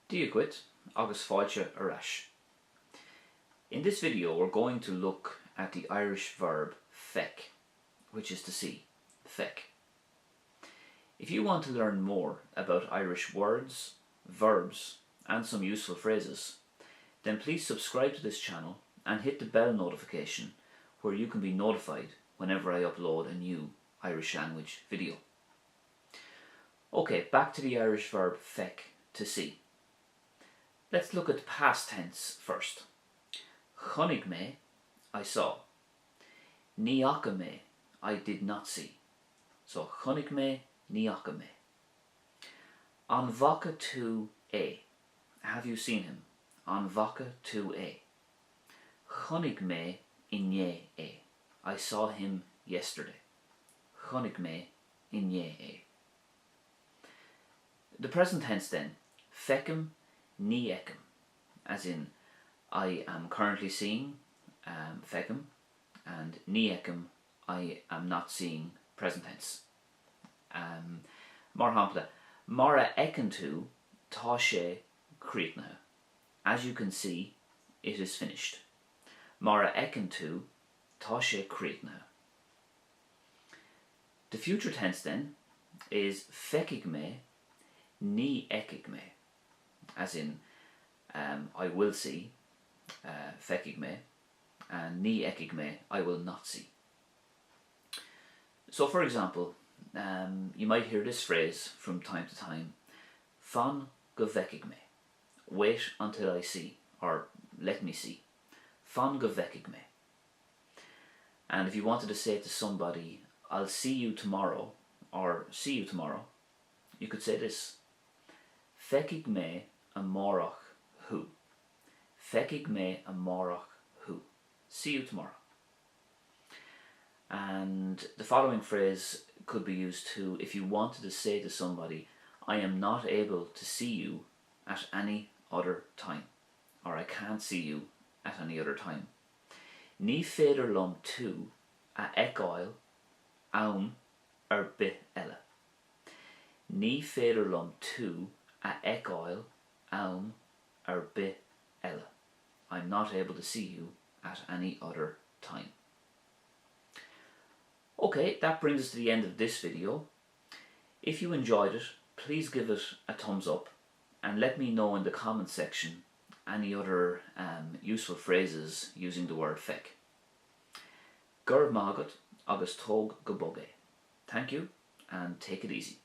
Díoghuit agus fáilte arás. In this video we're going to look at the Irish verb feic, which is to see, feic. If you want to learn more about Irish words, verbs and some useful phrases, then please subscribe to this channel and hit the bell notification where you can be notified whenever I upload a new Irish language video. Okay, back to the Irish verb feic, to see. Let's look at the past tense first. Chonnig me, I saw. Ní aca me, I did not see. So chonnig me, ní aca me. An bhaca tú é. Have you seen him? An bhaca tú é. Chonnig me inné é. I saw him yesterday. Chonnig me inné é. The present tense then, feicim ní eicim, as in I am currently seeing feicim, and ní eicim, I am not seeing, present tense. Mar hampla, mara eicin tú tá sé críochnatha. As you can see, it is finished. Mara eicin tú tá sé críochnatha. The future tense then is feicig me ní eicig me, as in I will see, feicig me, and ní eicig me, I will not see. So for example, you might hear this phrase from time to time: fan go feicig me, wait until I see, or let me see. Fan go feicig me. And if you wanted to say to somebody, I'll see you tomorrow, or see you tomorrow, you could say this: feicig me amárach hu. Feicig me amárach hu. See you tomorrow. And the following phrase could be used too if you wanted to say to somebody, I am not able to see you at any other time, or I can't see you at any other time. Ní féidir lom tú a eiceáil ann ar bith eile. Ní féidir lom tú a eiceáil ann ar bith eile. I'm not able to see you at any other time. Okay, that brings us to the end of this video. If you enjoyed it, please give it a thumbs up and let me know in the comment section any other useful phrases using the word feic. Gur mágat agus tóg go bogé. Thank you and take it easy.